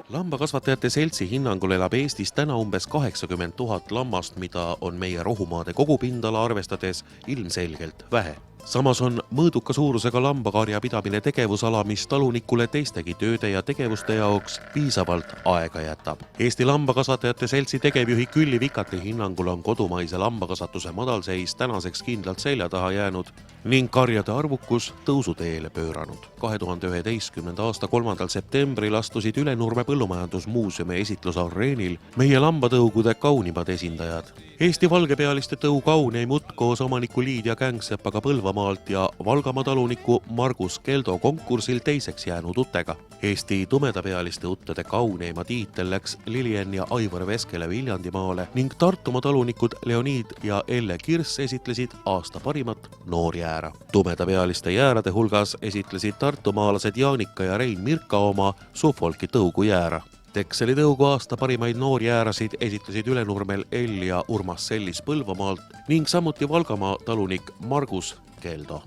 Lambakasvatajate seltsi hinnangul elab Eestis täna umbes 80 000 lammast, mida on meie rohumaade kogupindala arvestades ilmselgelt vähe. Samas on mõõduka suurusega lambakarja pidamine tegevusala, mis talunikule teistegi tööde ja tegevuste jaoks piisavalt aega jätab. Eesti lambakasvatajate seltsi tegevjuhi Külli Vikati hinnangul on kodumaise lambakasvatuse madalseis tänaseks kindlalt selja taha jäänud ning karjade arvukus tõusuteele pööranud. 2011. aasta 3. septembril astusid Ülenurme Põllumajandusmuuseumi esitlusareenil meie lambatõugude kaunimad esindajad. Eesti valgepealiste tõukaun jäi mutt koos omaniku Liidia Kängsepaga Põlvamaalt ja Valgamaa taluniku Margus Keldo konkursil teiseks jäänud uttega. Eesti tumedapealiste uttede kauneima tiitel läks Lilian ja Aivar Veskele Viljandimaale ning Tartumaa talunikud Leonid ja Elle Kirss esitlesid aasta parimat noorjäära. Tumedapealiste jäärade hulgas esitlesid tartumaalased Jaanika ja Rein Mirka oma Suffolki tõugujäära. Texeli tõugu aasta parimaid noorjäärasid esitlesid Ülenurmel Elle ja Urmas Sellis Põlvamaalt ning samuti Valgamaa talunik Margus Keldo.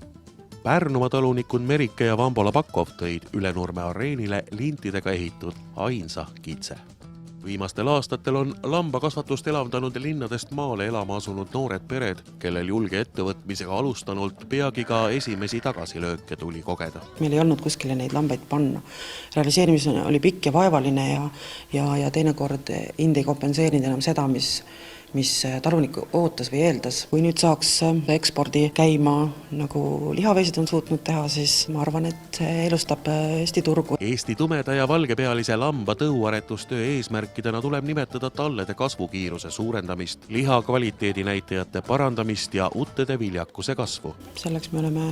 Pärnumaa talunikud Merike ja Vambola Pakov tõid Ülenurme areenile lintidega ehitud ainsa kitse. Viimastel aastatel on lambakasvatust elavdanud linnadest maale elama asunud noored pered, kellel julge ettevõtmisega alustanult peagi ka esimesi tagasilööke tuli kogeda. Meil ei olnud kuskile neid lambaid panna. Realiseerimisena oli pikk ja vaevaline ja teinekord hind ei kompenseerinud enam seda, mis talunik ootas või eeldas. Kui nüüd saaks ekspordi käima, nagu lihaveisid on suutnud teha, siis ma arvan, et elustab Eesti turgu. Eesti tumeda ja valgepealise lamba tõuaretustöö eesmärkidena tuleb nimetada tallede kasvukiiruse suurendamist, liha kvaliteedi näitajate parandamist ja uttede viljakuse kasvu. Selleks me oleme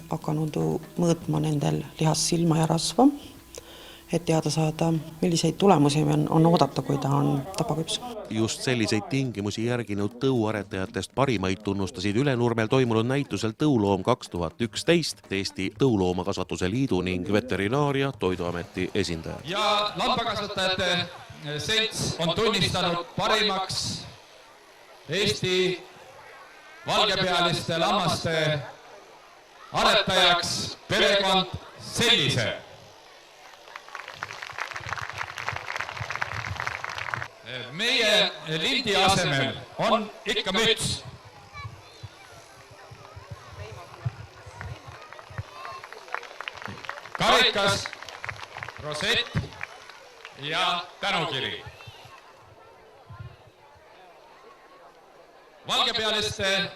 hakanud mõõtma nendel lihas silma ja rasva, et teada saada, milliseid tulemusi on oodata, kui ta on tapaküps. Just selliseid tingimusi järginud tõuaretajatest parimaid tunnustasid Ülenurmel toimunud näitusel Tõuloom 2011 Eesti Tõuloomakasvatuse Liidu ning Veterinaaria Toiduameti esindajad. Ja lambakasvatajate selts on tunnistanud parimaks Eesti valgepealiste lammaste aretajaks perekond Sellise. Meie lindi asemel on ikka müts. Karikas, rosett ja tänukiri. Valgepealiste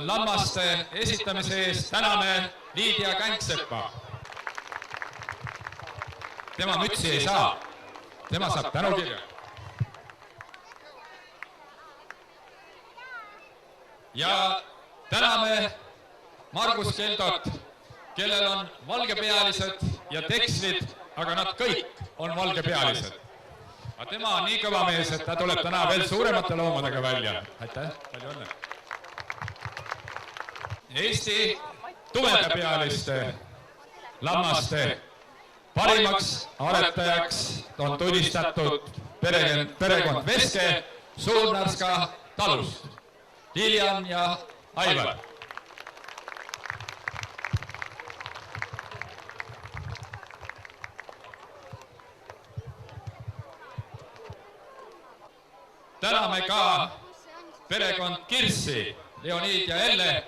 lammaste esitamise eest täname Liidia Kängsepa. Tema mütsi ei saa, tema saab tänukirja. Ja täname Margus Keldot, kellel on valgepealised ja tekslid, aga nad kõik on valgepealised. Aga tema on nii kõva mees, et ta tuleb täna veel suuremate loomadega välja. Aitäh, palju õnne. Eesti tumedapealiste lammaste parimaks aretajaks on tunnistatud perekond Veske Suurnärska talust. Lilian ja Aivar. Täname ka perekond Kirssi, Leonid ja Elle,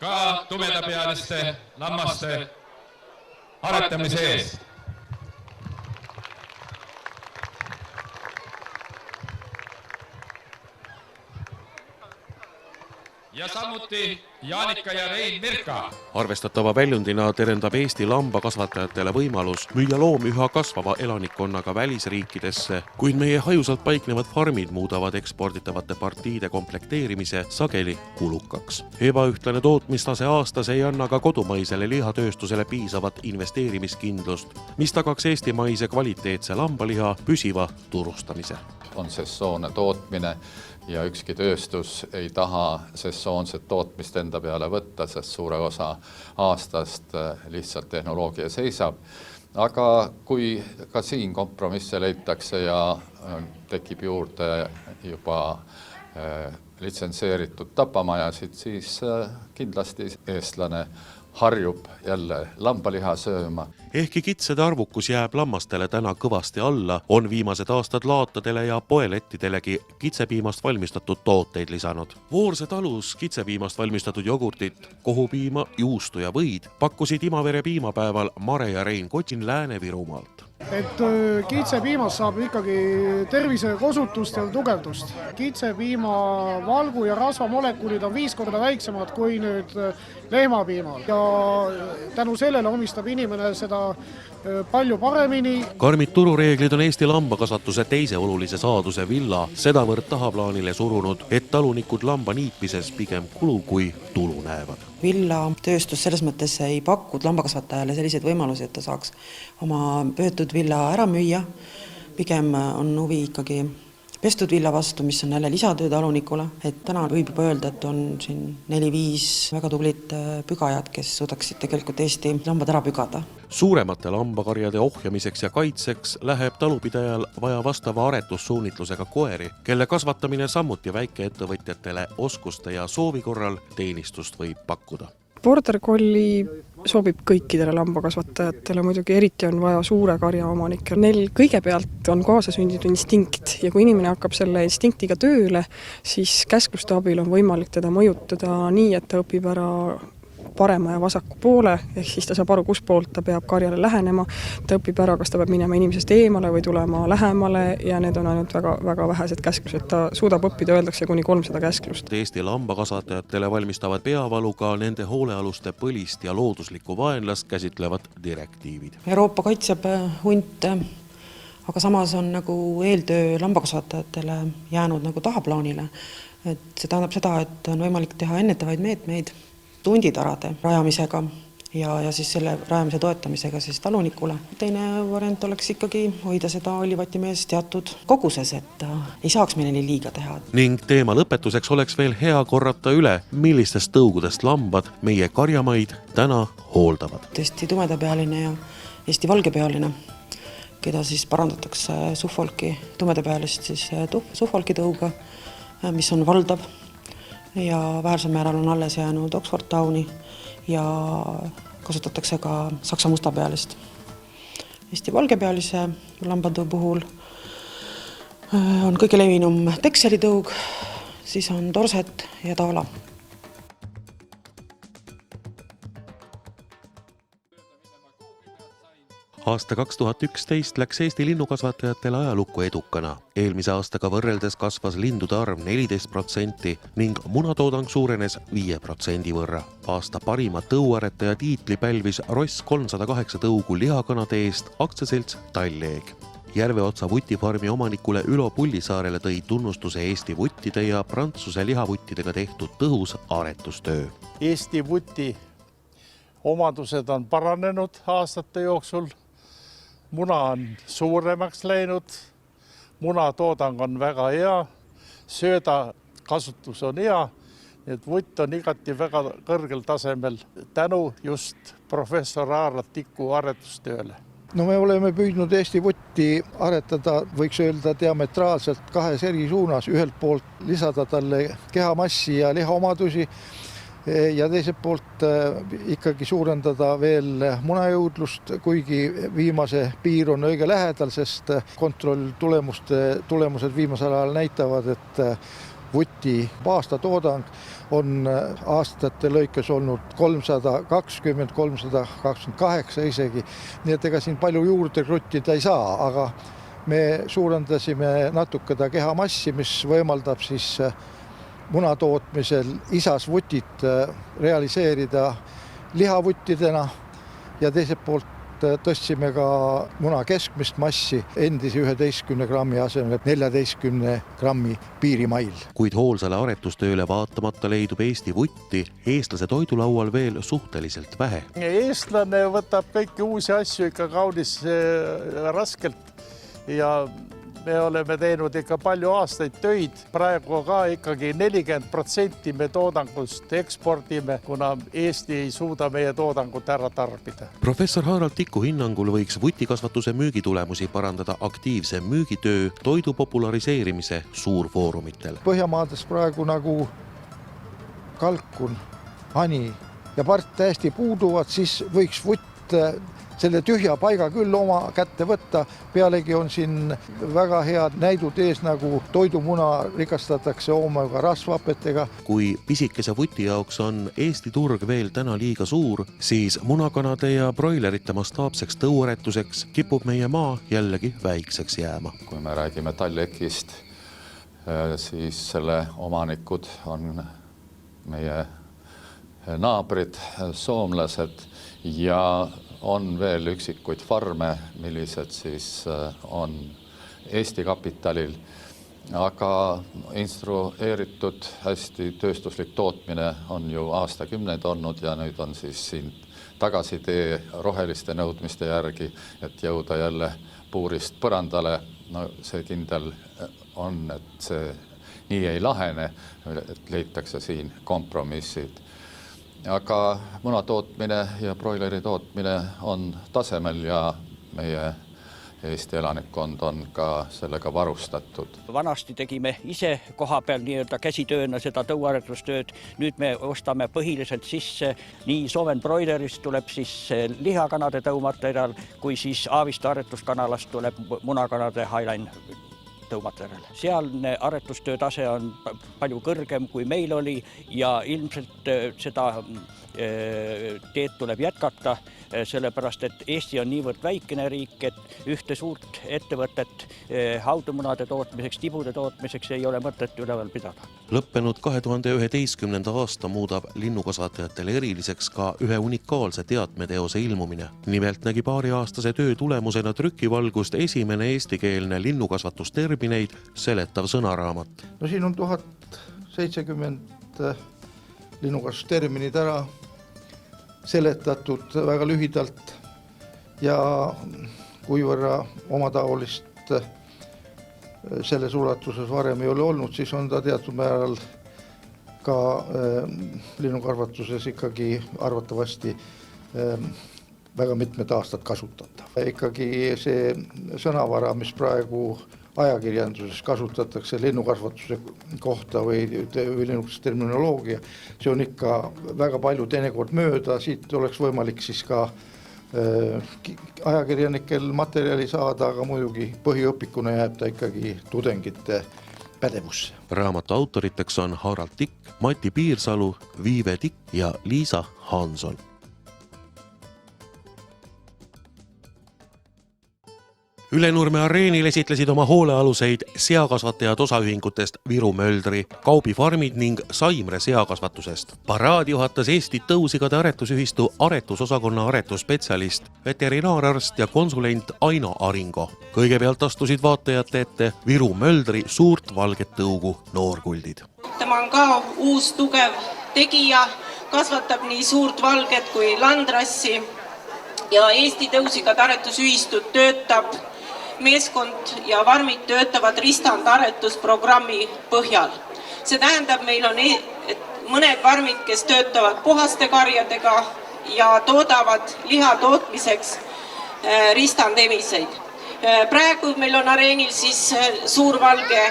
ka tumedapealiste lammaste aretamise eest. Ja samuti Jaanika ja Rein Mirka. Arvestatava väljundina terendab Eesti lambakasvatajatele võimalus müüa loomi üha kasvava elanikkonnaga välisriikidesse, kuid meie hajusalt paiknevad farmid muudavad eksporditavate partiide komplekteerimise sageli kulukaks. Ebaühtlane tootmistase aastas ei anna ka kodumaisele lihatööstusele piisavat investeerimiskindlust, mis tagaks eestimaise kvaliteetse lambaliha püsiva turustamise. On sesoonne tootmine ja ükski tööstus ei taha sesoonset tootmist enda peale võtta, sest suure osa aastast lihtsalt tehnoloogia seisab. Aga kui ka siin kompromisse leitakse ja tekib juurde juba litsentseeritud tapamajasid, siis kindlasti eestlane harjub jälle lambaliha sööma. Ehkki kitsede arvukus jääb lammastele täna kõvasti alla, on viimased aastad laatadele ja poelettidelegi kitsepiimast valmistatud tooteid lisanud. Voorse talus kitsepiimast valmistatud jogurtit, kohupiima, juustu ja võid pakkusid Imavere piimapäeval Mare ja Rein Kotin Lääne-Virumaalt. Et kitsepiimast saab ikkagi tervisekosutust ja tugevdust. Kitsepiima valgu ja rasvamolekulid on 5 korda väiksemad kui nüüd lehmapiimal ja tänu sellele omistab inimene seda palju paremini. Karmid turureeglid on Eesti lambakasvatuse teise olulise saaduse villa sedavõrd tahaplaanile surunud, et talunikud lamba niitmises pigem kulu kui tulu näevad. Villatööstus selles mõttes ei pakkud lambakasvatajale selliseid võimalusi, et ta saaks oma pöötud villa ära müüa. Pigem on huvi ikkagi pestud villa vastu, mis on jälle lisatöö talunikule. Et täna võib juba öelda, et on siin 4-5 väga tublit pügajad, kes suudaksid tegelikult Eesti lambad ära pügada. Suuremate lambakarjade ohjamiseks ja kaitseks läheb talupidajal vaja vastava aretussuunitlusega koeri, kelle kasvatamine samuti väikeettevõtjatele oskuste ja soovi korral teenistust võib pakkuda. Border Collie sobib kõikidele lambakasvatajatele, muidugi eriti on vaja suure karja omanikke. Neil kõigepealt on kaasasünditud instinkt ja kui inimene hakkab selle instinktiga tööle, siis käskluste abil on võimalik teda mõjutada nii, et ta õpib ära parema ja vasaku poole, ehk siis ta saab aru, kus poolt ta peab karjale lähenema, ta õpib ära, kas ta peab minema inimesest eemale või tulema lähemale ja need on ainult väga vähesed käsklused. Ta suudab õppida, öeldakse, kuni 300 käsklust. Eesti lambakasvatajatele valmistavad peavalu ka nende hoolealuste põlist ja looduslikku vaenlast käsitlevad direktiivid. Euroopa kaitseb hunte, aga samas on nagu eeltöö lambakasvatajatele jäänud nagu tahaplaanile. Et see tähendab seda, et on võimalik teha ennetavaid meetmeid tunditarade rajamisega ja siis selle rajamise toetamisega siis talunikule. Teine variant oleks ikkagi hoida seda olivatimees teatud koguses, et ei saaks meile liiga teha. Ning teema lõpetuseks oleks veel hea korrata üle, millistest tõugudest lambad meie karjamaid täna hooldavad. Eesti tumedapealine ja Eesti valgepealine, keda siis parandatakse Suffolki tumedapealist siis Suffolki tõuga, mis on valdav. Ja vähersel määral on alles jäänud Oxford Towni ja kasutatakse ka saksa mustapealist. Eesti valgepealise lambade puhul on kõige levinum Texeli tõug, siis on Dorset ja Taala. Aasta 2011 läks Eesti linnukasvatajatele ajalukku edukana. Eelmise aastaga võrreldes kasvas lindude arv 14% ning munatoodang suurenes 5% võrra. Aasta parima tõuaretaja tiitli pälvis Ross 308 tõugu lihakanade eest aktsiaselts Talleeg. Järveotsa vutifarmi omanikule Ülo Pullisaarele tõi tunnustuse Eesti vuttide ja Prantsuse lihavuttidega tehtud tõhus aretustöö. Eesti vuti omadused on paranenud aastate jooksul. Muna on suuremaks läinud, munatoodang on väga hea, sööda kasutus on hea, nii et vutt on igati väga kõrgel tasemel tänu just professor Aarlat Tiku aretustööle. No me oleme püüdnud Eesti vutti aretada, võiks öelda diametraalselt 2 eri suunas. Ühelt poolt lisada talle kehamassi ja lihaomadusi ja teiselt poolt ikkagi suurendada veel munajõudlust, kuigi viimase piir on õige lähedal, sest kontrolltulemused viimasel ajal näitavad, et vuti aastatoodang on aastate lõikes olnud 320, 328 isegi. Nii et ega siin palju juurde kruttida ei saa, aga me suurendasime natuke ta kehamassi, mis võimaldab siis munatootmisel isas vutit realiseerida lihavuttidena ja teiselt poolt tõstsime ka muna keskmist massi endise 11 grammi asemel 14 grammi piirimail. Kuid hoolsale aretustööle vaatamata leidub Eesti vutti eestlase toidulaual veel suhteliselt vähe. Eestlane võtab kõiki uusi asju ikka kaunis raskelt ja me oleme teinud ikka palju aastaid töid. Praegu ka ikkagi 40% me toodangust ekspordime, kuna Eesti ei suuda meie toodangut ära tarbida. Professor Harald Tiku hinnangul võiks vutikasvatuse müügitulemusi parandada aktiivse müügitöö toidu populariseerimise suurfoorumitel. Põhjamaades praegu nagu kalkun, hani ja part täiesti puuduvad, siis võiks vutt selle tühja paiga küll oma kätte võtta. Pealegi on siin väga head näidud ees, nagu toidumuna rikastatakse omega rasvhapetega. Kui pisikese vuti jaoks on Eesti turg veel täna liiga suur, siis munakanade ja broilerite mastaapseks tõuaretuseks kipub meie maa jällegi väikseks jääma. Kui me räägime Talekist, siis selle omanikud on meie naabrid, soomlased ja on veel üksikuid farme, millised siis on Eesti kapitalil, aga instrueeritud hästi tööstuslik tootmine on ju aastakümneid olnud ja nüüd on siis siin tagasitee roheliste nõudmiste järgi, et jõuda jälle puurist põrandale. No see kindel on, et see nii ei lahene, et leitakse siin kompromissid. Aga muna tootmine ja broileri tootmine on tasemel ja meie Eesti elanikkond on ka sellega varustatud. Vanasti tegime ise koha peal nii-öelda käsitööna seda tõuaretustööd. Nüüd me ostame põhiliselt sisse nii Soven broilerist tuleb siis lihakanade tõumaterjal, kui siis Aaviste aretuskanalast tuleb munakanade Highline tõumaterjal. Sealne aretustöö tase on palju kõrgem kui meil oli ja ilmselt seda teed tuleb jätkata, sellepärast et Eesti on niivõrd väikene riik, et ühte suurt ettevõtet haudumunade tootmiseks, tibude tootmiseks ei ole mõtet üleval pidada. Lõppenud 2011. aasta muudab linnukasvatajatele eriliseks ka ühe unikaalse teatmeteose ilmumine. Nimelt nägi paariaastase töö tulemusena trükivalgust esimene eestikeelne linnukasvatustermineid seletav sõnaraamat. No siin on 1070 linnukasvusterminid ära seletatud väga lühidalt ja kuivõrra omataolist selles ulatuses varem ei ole olnud, siis on ta teatud määral ka linnukasvatuses ikkagi arvatavasti väga mitmed aastad kasutatav. Ikkagi see sõnavara, mis praegu ajakirjanduses kasutatakse linnukasvatuse kohta või linnukasvatuse terminoloogia, see on ikka väga palju teinekord mööda, siit oleks võimalik siis ka ajakirjanikel materjali saada, aga muidugi põhiõpikuna jääb ta ikkagi tudengite pädevusse. Raamatu autoriteks on Harald Tikk, Mati Piirsalu, Viive Tikk ja Liisa Hanson. Ülenurme areenil esitlesid oma hoolealuseid seakasvatajad osaühingutest Viru Möldri, Kaubi farmid ning Saimre seakasvatusest. Paraadi juhatas Eesti tõusigade aretusühistu aretusosakonna aretusspetsialist, veterinaararst ja konsulent Aino Aringo. Kõigepealt astusid vaatajate ette Viru Möldri suurt valget tõugu noorkuldid. Tema on ka uus tugev tegija, kasvatab nii suurt valget kui landrassi ja Eesti tõusigade aretusühistud töötab meeskond ja varmid töötavad ristandaretusprogrammi põhjal. See tähendab, meil on mõned varmid, kes töötavad puhaste karjadega ja toodavad liha tootmiseks ristandemiseid. Praegu meil on areenil siis suur valge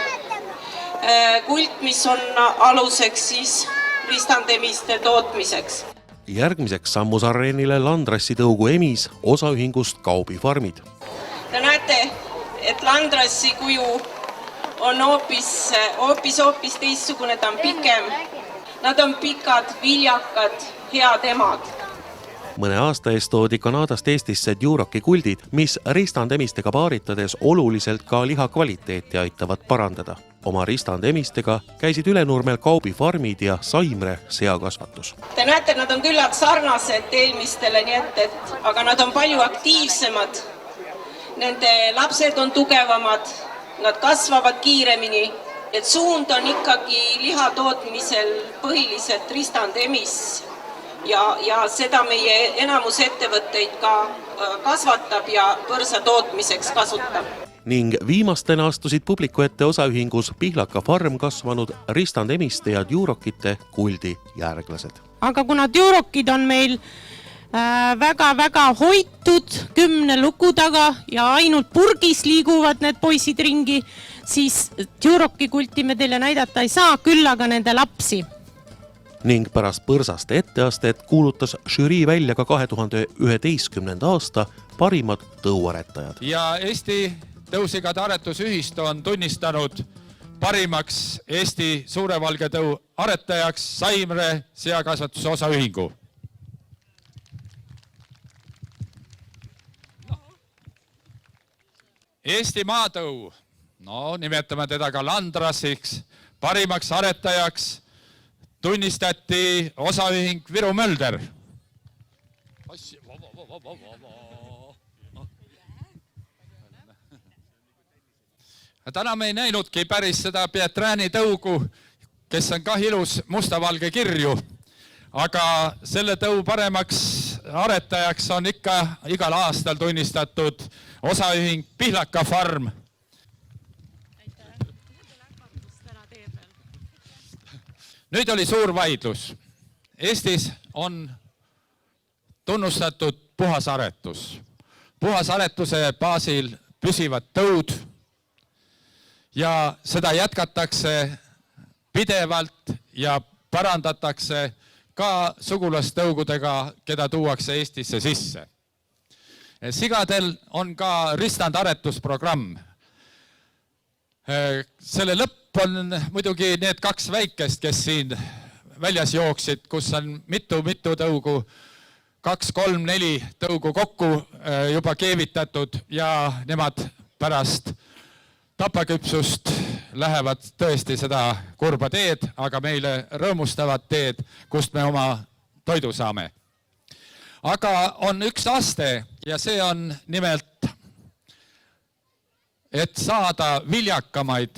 kult, mis on aluseks siis ristandemiste tootmiseks. Järgmiseks sammus areenile landrassi tõugu emis osaühingust Kaubi farmid. Te näete, et landrassi kuju on hoopis teistsugune, ta on pikem. Nad on pikad, viljakad, head emad. Mõne aasta eest toodi Kanadast Eestisse Duroci kuldid, mis ristandemistega paaritades oluliselt ka liha kvaliteeti aitavad parandada. Oma ristandemistega käisid Ülenurmel Kaubi farmid ja Saimre seakasvatus. Te näete, nad on küllalt sarnased eelmistele, aga nad on palju aktiivsemad. Nende lapsed on tugevamad, nad kasvavad kiiremini. Et suund on ikkagi liha tootmisel põhiliselt ristandemis ja seda meie enamus ettevõtteid ka kasvatab ja põrsa tootmiseks kasutab. Ning viimastena astusid publiku ette osaühingus Pihlaka farm kasvanud ristandemiste ja Durocite kuldi järglased. Aga kuna Durocid on meil väga-väga hoitud 10 luku taga ja ainult purgis liiguvad need poisid ringi, siis Duroci kulti me teile näidata ei saa, küll aga nende lapsi. ning pärast põrsaste etteastet kuulutas žürii välja ka 2011. aasta parimad tõuaretajad. Ja Eesti Tõusigade Aretusühistu on tunnistanud parimaks Eesti Suure Valge Tõu aretajaks Saimre seakasvatuse osaühingu. Eesti Maatõu, nimetame teda ka landrassiks, parimaks aretajaks tunnistati osaühing Viru Mölder. Täna me ei näinudki päris seda Pietrani tõugu, kes on ka ilus mustavalge kirju, aga selle tõu paremaks aretajaks on ikka igal aastal tunnistatud osaühing Pihlaka Farm. Nüüd oli suur vaidlus. Eestis on tunnustatud puhasaretus. Puhasaretuse baasil püsivad tõud ja seda jätkatakse pidevalt ja parandatakse ka sugulastõugudega, keda tuuakse Eestisse sisse. Sigadel on ka ristandaretusprogramm. Selle lõpp on muidugi need kaks väikest, kes siin väljas jooksid, kus on mitu tõugu, 2, 3, 4 tõugu kokku juba keevitatud ja nemad pärast tapaküpsust lähevad tõesti seda kurba teed, aga meile rõõmustavad teed, kust me oma toidu saame. Aga on üks aste ja see on nimelt, et saada viljakamaid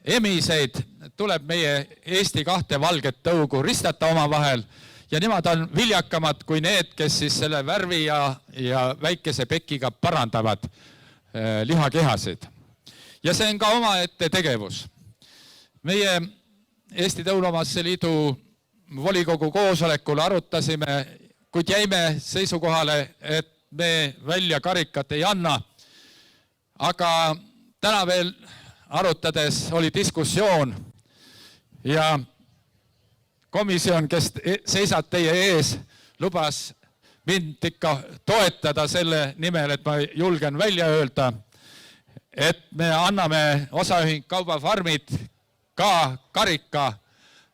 emiseid, tuleb meie Eesti 2 valget tõugu ristata oma vahel ja nemad on viljakamad kui need, kes siis selle värvi ja väikese pekiga parandavad lihakehasid. Ja see on ka omaette tegevus. Meie Eesti Tõuloomasse Liidu volikogu koosolekul arutasime, kuid jäime seisukohale, et me välja karikat ei anna. Aga täna veel arutades oli diskussioon ja komisjon, kes seisab teie ees, lubas mind ikka toetada selle nimel, et ma julgen välja öelda, et me anname osaühing Kaubafarmid ka karika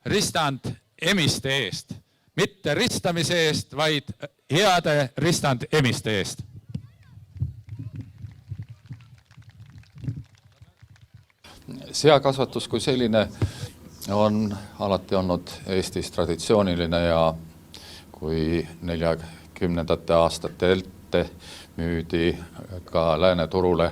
ristand emiste eest. Mitte ristamise eest, vaid heade ristand emiste eest. Seakasvatus kui selline on alati olnud Eestis traditsiooniline ja kui 40. aastate ette müüdi ka lääneturule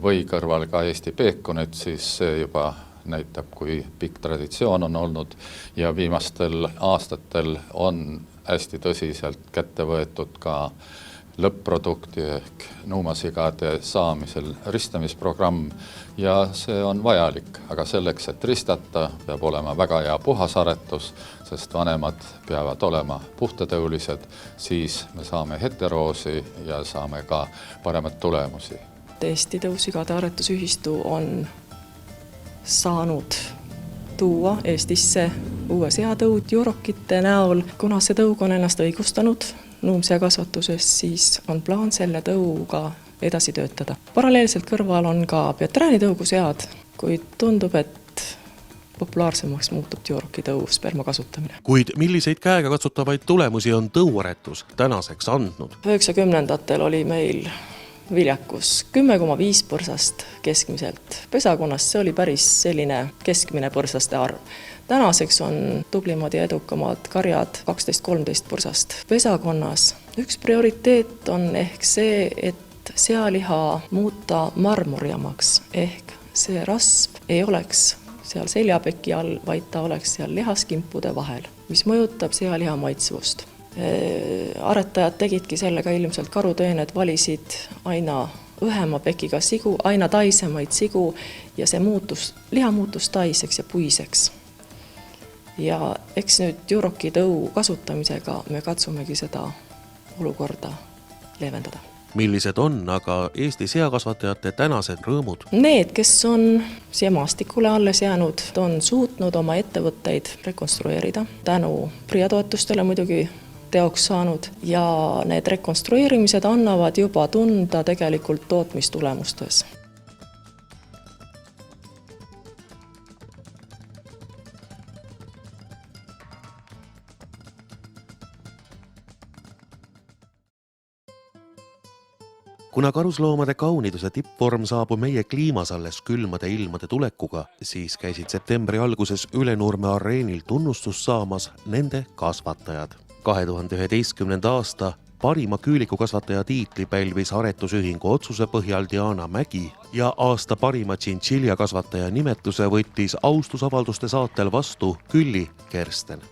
või kõrval ka Eesti peekonit, siis see juba näitab, kui pikk traditsioon on olnud ja viimastel aastatel on hästi tõsiselt kätte võetud ka lõpp-produkti ehk nuumasigade saamisel ristamisprogramm ja see on vajalik, aga selleks, et ristata, peab olema väga hea puhasaretus, sest vanemad peavad olema puhtatõulised, siis me saame heteroosi ja saame ka paremat tulemusi. Eesti Tõusigade Aretusühistu on saanud tuua Eestisse uue seatõud juurokite näol. Kuna see tõug on ennast õigustanud nuumseakasvatuses, siis on plaan selle tõuga edasi töötada. Paralleelselt kõrval on ka Pietrani tõugu sead, kuid tundub, et populaarsemaks muutub juuroki tõu sperma kasutamine. Kuid milliseid käega katsutavaid tulemusi on tõuaretus tänaseks andnud? 90-ndatel oli meil viljakus 10,5 põrsast keskmiselt. Pesakonnas see oli päris selline keskmine põrsaste arv. Tänaseks on tublimad ja edukamad karjad 12-13 põrsast. Pesakonnas üks prioriteet on ehk see, et sealiha muuta marmorjamaks, ehk see rasv ei oleks seal seljapeki all, vaid ta oleks seal lihaskimpude vahel, mis mõjutab sealiha maitsvust. Aretajad tegidki sellega ilmselt karutöön, et valisid aina õhema pekiga sigu, aina taisemaid sigu ja see liha muutus taiseks ja puiseks. Ja eks nüüd juuroki tõu kasutamisega me katsumegi seda olukorda leevendada. millised on aga Eesti seakasvatajate tänased rõõmud? Need, kes on siia maastikule alles jäänud, on suutnud oma ettevõtteid rekonstrueerida. Tänu PRIA toetustele muidugi teoks saanud ja need rekonstrueerimised annavad juba tunda tegelikult tootmistulemustes. Kuna karusloomade kauniduse tippvorm saabub meie kliimas alles külmade ilmade tulekuga, siis käisid septembri alguses Ülenurme areenil tunnustust saamas nende kasvatajad. 2011. aasta parima küülikukasvataja tiitli pälvis aretusühingu otsuse põhjal Diana Mägi ja aasta parima tšintšilja kasvataja nimetuse võttis austusavalduste saatel vastu Külli Kersten.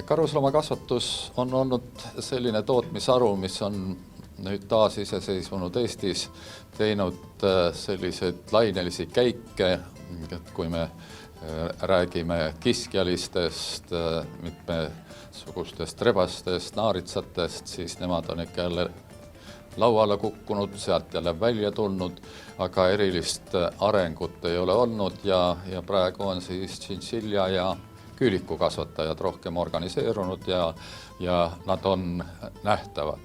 Karusloomakasvatus on olnud selline tootmisharu, mis on nüüd taas iseseisvunud Eestis teinud selliseid lainelisi käike, et kui me räägime kiskjalistest, mitmesugustest rebastest, naaritsatest, siis nemad on ikka jälle lauale kukkunud, sealt jälle välja tulnud, aga erilist arengut ei ole olnud ja praegu on siis tšintšilja ja küülikukasvatajad rohkem organiseerunud ja nad on nähtavad.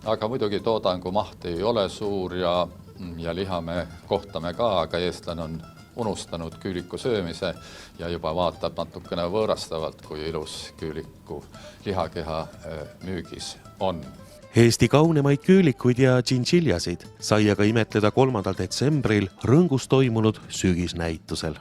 Aga muidugi toodangu maht ei ole suur ja liha me kohtame ka, aga eestlane on unustanud küüliku söömise ja juba vaatab natukene võõrastavalt, kui ilus küüliku lihakeha müügis on. Eesti kaunemaid küülikuid ja tšintšiljasid sai aga imetleda 3. detsembril Rõngus toimunud sügisnäitusel.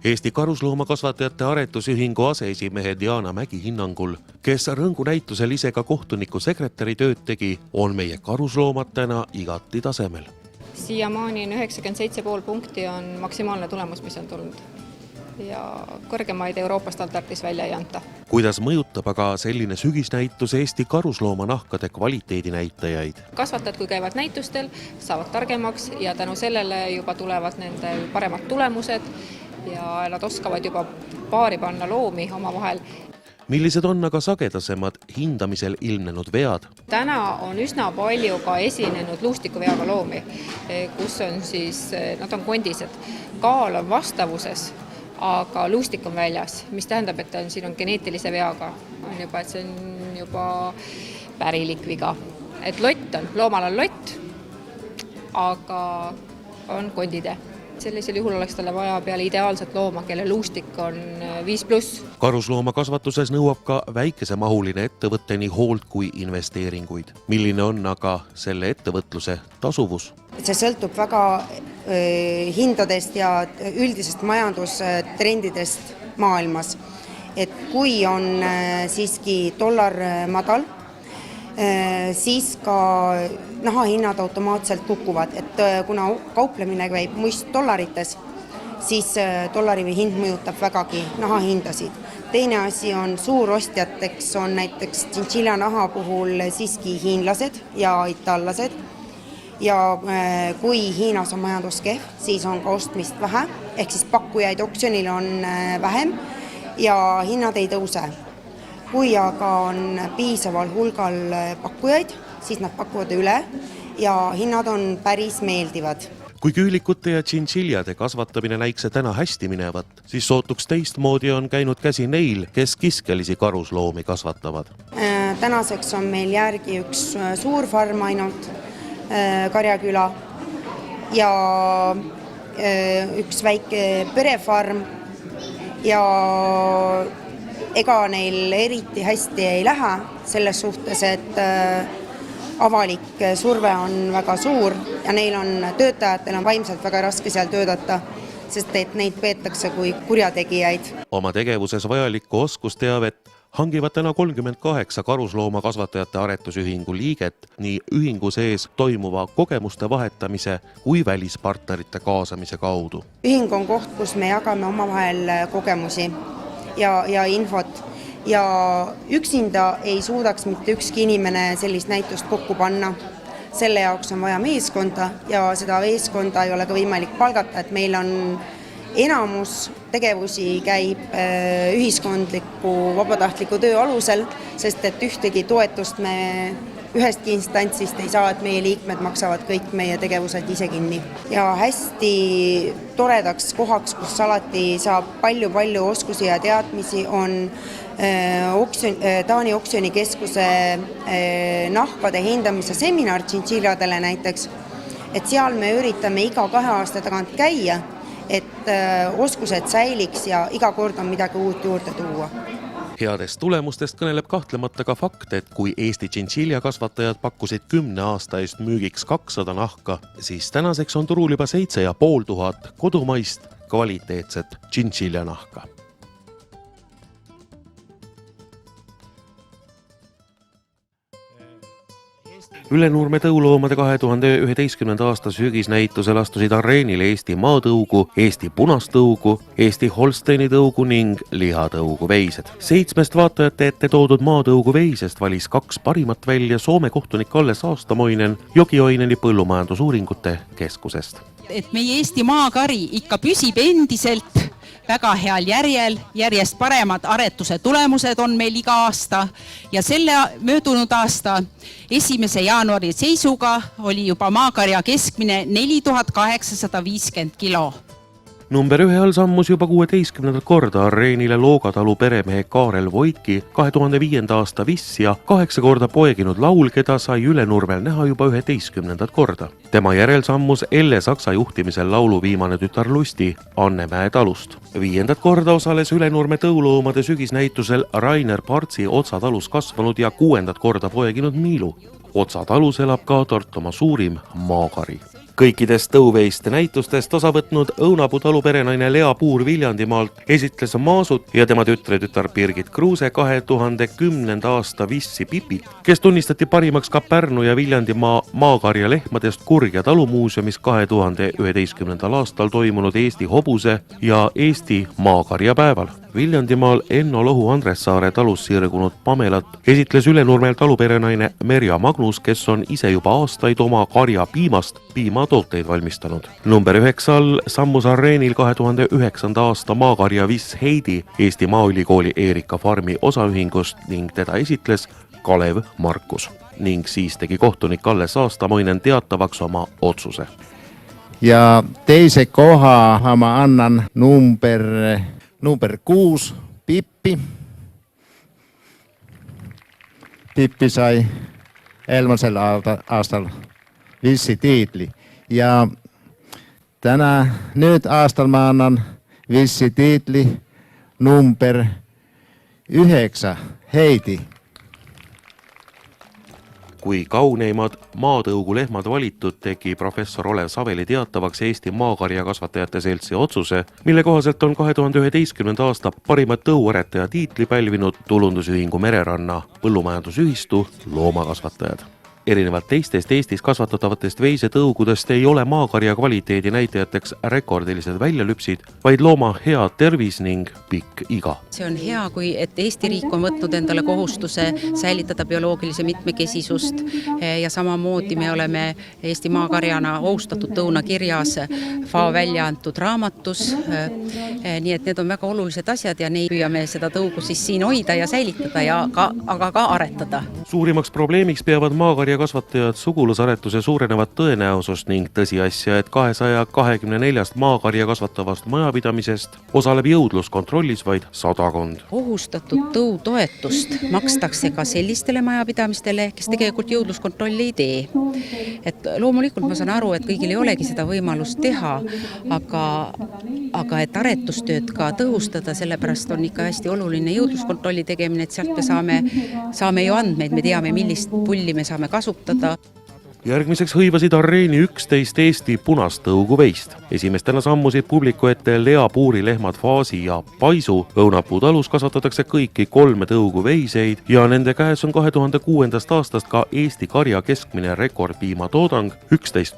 Eesti karusloomakasvatajate aretusühingu aseesimehe Diana Mägi hinnangul, kes Rõngu näitusel ise ka kohtuniku sekretäri tööd tegi, on meie karusloomad täna igati tasemel. Siiamaani 97,5 punkti on maksimaalne tulemus, mis on tulnud. Ja kõrgemaid Euroopa standardis välja ei anta. Kuidas mõjutab aga selline sügisnäitus Eesti karusloomanahkade kvaliteedinäitajaid? Kasvatajad, kui käivad näitustel, saavad targemaks ja tänu sellele juba tulevad nende paremad tulemused ja nad oskavad juba paari panna loomi oma vahel. Millised on aga sagedasemad hindamisel ilmnenud vead? Täna on üsna palju ka esinenud luustikuveaga loomi, kus on siis, nad on kondised. Kaal on vastavuses, aga luustik on väljas, mis tähendab, et siin on geneetilise veaga. Et see on juba pärilik viga. Et lott on, loomal on lott, aga on kondide. Sellisel juhul oleks talle vaja peale ideaalset looma, kelle luustik on 5+. Karusloomakasvatuses nõuab ka väikesemahuline ettevõtte nii hoolt kui investeeringuid. Milline on aga selle ettevõtluse tasuvus? See sõltub väga hindadest ja üldisest majandustrendidest maailmas. Et kui on siiski dollar madal, siis ka nahahinnad automaatselt kukuvad, et kuna kauplemine käib muist dollarites, siis dollari hind mõjutab vägagi nahahindasid. Teine asi on suurostjateks on näiteks tšintšilja naha puhul siiski hiinlased ja itaallased. Ja kui Hiinas on majanduskehv, siis on ka ostmist vähe, ehk siis pakkujaid oksjonil on vähem ja hinnad ei tõuse. Kui aga on piisaval hulgal pakkujaid, siis nad pakuvad üle ja hinnad on päris meeldivad. Kui küülikute ja tšintšiljade kasvatamine näikse täna hästi minevat, siis sootuks teistmoodi on käinud käsi neil, kes kiskelisi karusloomi kasvatavad. Tänaseks on meil järgi üks suur farm ainult, Karjaküla ja üks väike perefarm ja ega neil eriti hästi ei lähe selles suhtes, et avalik surve on väga suur ja neil on töötajatel on vaimselt väga raske seal töötada, sest et neid peetakse kui kurjategijaid. Oma tegevuses vajalikku oskusteavet hangivad täna 38 karusloomakasvatajate aretusühingu liiget nii ühingu sees toimuva kogemuste vahetamise kui välispartnerite kaasamise kaudu. Ühing on koht, kus me jagame omavahel kogemusi ja infot ja üksinda ei suudaks mitte ükski inimene sellist näitust kokku panna. Selle jaoks on vaja meeskonda ja seda meeskonda ei ole ka võimalik palgata, et meil on enamus tegevusi käib ühiskondliku vabatahtliku töö alusel, sest et ühtegi toetust me ühestki instantsist ei saa, et meie liikmed maksavad kõik meie tegevused ise kinni. Ja hästi toredaks kohaks, kus alati saab palju oskusi ja teadmisi, on Taani oksjonikeskuse nahkade hindamise seminar tšintšiljadele näiteks, et seal me üritame iga 2 aasta tagant käia, et oskused säiliks ja iga kord on midagi uut juurde tuua. Headest tulemustest kõneleb kahtlemata ka fakt, et kui Eesti tšintšilja kasvatajad pakkusid 10 aasta eest müügiks 200 nahka, siis tänaseks on turul juba 7500 kodumaist kvaliteetset tšintšilja nahka. Ülenurme tõuloomade 2011. aasta sügisnäitusel astusid areenile Eesti maatõugu, Eesti punastõugu, Eesti Holsteini tõugu ning lihatõugu veised. 7 vaatajate ette toodud maatõugu veisest valis 2 parimat välja Soome kohtunik Alle Saastamoinen Jokioineni põllumajandusuuringute keskusest. Et meie Eesti maakari ikka püsib endiselt väga heal järjel, järjest paremad aretuse tulemused on meil iga aasta ja selle möödunud aasta 1. jaanuari seisuga oli juba maakarja keskmine 4850 kilo. Number 1 all sammus juba 16. korda areenile Loogatalu peremehe Kaarel Voitki 2005. aasta viss ja 8 korda poeginud laul, keda sai Ülenurmel näha juba 11. korda. Tema järel sammus Elle Saksa juhtimisel laulu viimane tütar Lusti Annemäe talust. 5. korda osales Ülenurme tõuloomade sügisnäitusel Rainer Partsi Otsa talus kasvanud ja 6. korda poeginud Miilu. Otsa talus elab ka Tartumaa suurim maakari. Kõikidest tõuveiste näitustest osa võtnud Õunapuu talu perenaine Lea Puur Viljandimaalt esitles Maasut ja tema tütar Birgit Kruuse 2010. aasta vissi Pipit, kes tunnistati parimaks ka Pärnu ja Viljandimaa maakarja lehmadest Kurja talumuuseumis 2011. aastal toimunud Eesti hobuse ja Eesti maakarja päeval. Viljandimaal Enno Lohu Andressaare talus sirgunud Pamelat esitles Ülenurmel taluperenaine Merja Magnus, kes on ise juba aastaid oma karja piimast piimatooteid valmistanud. Number 9 all sammus areenil 2009. aasta maakarja viss Heidi Eesti Maaülikooli Eerika Farmi osaühingust ning teda esitles Kalev Markus. Ning siis tegi kohtunik Alle Saastamoinen teatavaks oma otsuse. Ja teise koha ma annan number 6, Pippi. Pippi sai eelmisel aastal vissi tiitli. Ja nyt aastal ma annan vissi tiitli number 9, Heidi. Kui kauneimad maatõugu lehmad valitud, tegi professor Olev Saveli teatavaks Eesti maakarja kasvatajate seltsi otsuse, mille kohaselt on 2011. aasta parimat tõuaretaja tiitli pälvinud tulundusühingu Mereranna põllumajandusühistu loomakasvatajad. Erinevalt teistest Eestis kasvatatavatest veisetõugudest ei ole maakarja kvaliteedi näitajateks rekordilised väljalüpsid, vaid looma hea tervis ning pikk iga. See on hea, kui et Eesti riik on võtnud endale kohustuse säilitada bioloogilise mitmekesisust ja samamoodi me oleme Eesti maakarjana ohustatud tõuna kirjas FAO välja antud raamatus. Nii et need on väga olulised asjad ja neid püüame seda tõugu siis siin hoida ja säilitada, aga ka aretada. Suurimaks probleemiks peavad maakarja kasvatajad sugulasaretuse suurenevat tõenäosust ning tõsiasja, et 224 maakarja kasvatavast majapidamisest osaleb jõudluskontrollis vaid 100. Ohustatud tõu toetust makstakse ka sellistele majapidamistele, kes tegelikult jõudluskontrolli ei tee. Et loomulikult ma saan aru, et kõigil ei olegi seda võimalust teha, aga et aretustööd ka tõhustada, sellepärast on ikka hästi oluline jõudluskontrolli tegemine, et sealt me saame ju andmeid, me teame, millist pulli me saame kasutada. Järgmiseks hõivasid areeni 11 Eesti punastõugu veist. Esimestena sammusid publiku ette Lea Puuri lehmad Faasi ja Paisu. Õunapuu talus kasvatatakse kõiki 3 tõugu veiseid ja nende käes on 2006. aastast ka Eesti karja keskmine rekordpiimatoodang 11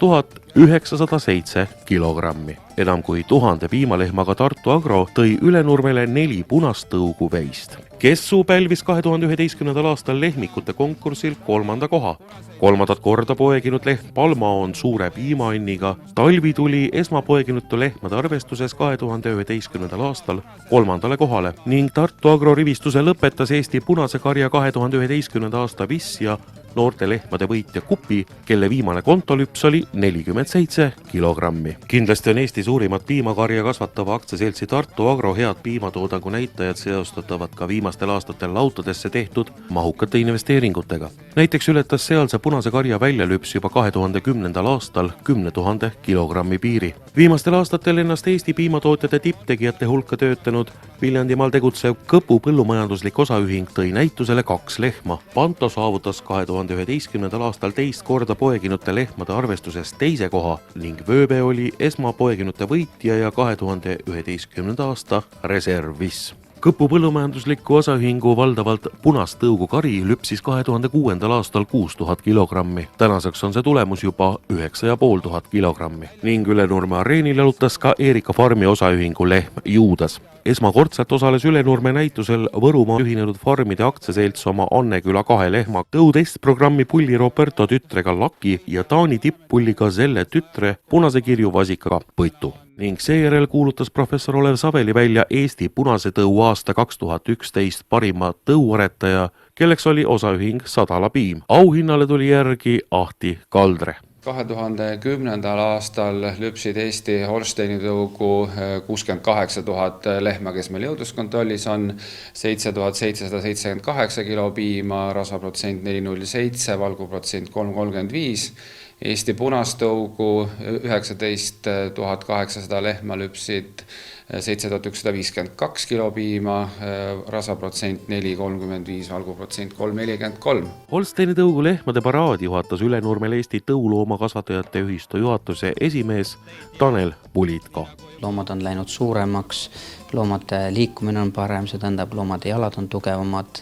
907 kilogrammi. Enam kui 1000 piimalehmaga Tartu Agro tõi Ülenurmele 4 punastõugu veist. Kessuu pälvis 2011. aastal lehmikute konkursil 3. koha. 3. korda poeginud lehm Palma on suure piimaanniga. Talvi tuli esmapoeginute lehmade arvestuses 2011. aastal 3. kohale ning Tartu Agro rivistuse lõpetas Eesti punase karja 2011. aasta viss ja noorte lehmade võitja Kupi, kelle viimane kontolüps oli 47 kilogrammi. Kindlasti on Eesti suurimat piimakarja kasvatava aktsiaseltsi Tartu Agro head piimatoodangu näitajad seostatavad ka viimastel aastatel lautadesse tehtud mahukate investeeringutega. Näiteks ületas sealse punase karja väljalüps juba 2010. aastal 10 000 kilogrammi piiri. Viimastel aastatel ennast Eesti piimatootjate tipptegijate hulka töötanud Viljandimaal tegutsev Kõpu põllumajanduslik osaühing tõi näitusele 2 lehma. Panto saavutas 2011. aastal teist korda poeginute lehmade arvestuses teise koha ning Vööbe oli esmapoeginute võitja ja 2011. aasta reservis. Kõpu põllumajandusliku osaühingu valdavalt punast tõugu kari lüpsis 2006. aastal 6000 kilogrammi. Tänaseks on see tulemus juba 9500 kilogrammi. Ning Ülenurme areenil jalutas ka Erika Farmi osaühingu lehm Juudas. Esmakordselt osales Ülenurme näitusel Võrumaa ühinenud farmide aktsiaselts oma Anneküla 2 lehma tõutestprogrammi pulli Roberto tütrega Laki ja Taani tippulliga Selle tütre punase kirju vasikaga Põtu. Ning seejärel kuulutas professor Olev Saveli välja Eesti punase tõu aasta 2011 parima tõuaretaja, kelleks oli osaühing Sadala Piim. Auhinnale tuli järgi Ahti Kaldre. 2010. aastal lüpsid Eesti Holsteini tõugu 68 000 lehma, kes meil jõudluskontrollis on, 7778 kilo piima, rasvaprotsent 4,07, valguprotsent 3,35. Eesti punastõugu 19 800 lehma lüpsid 7152 kilo piima, rasvaprotsent 4,35, valguprotsent 3,43. Holsteini tõugu lehmade paraadi juhatas Ülenurmel Eesti tõuloomakasvatajate ühistu juhatuse esimees Tanel Pulitko. Loomad on läinud suuremaks, loomade liikumine on parem, see tähendab loomade jalad on tugevamad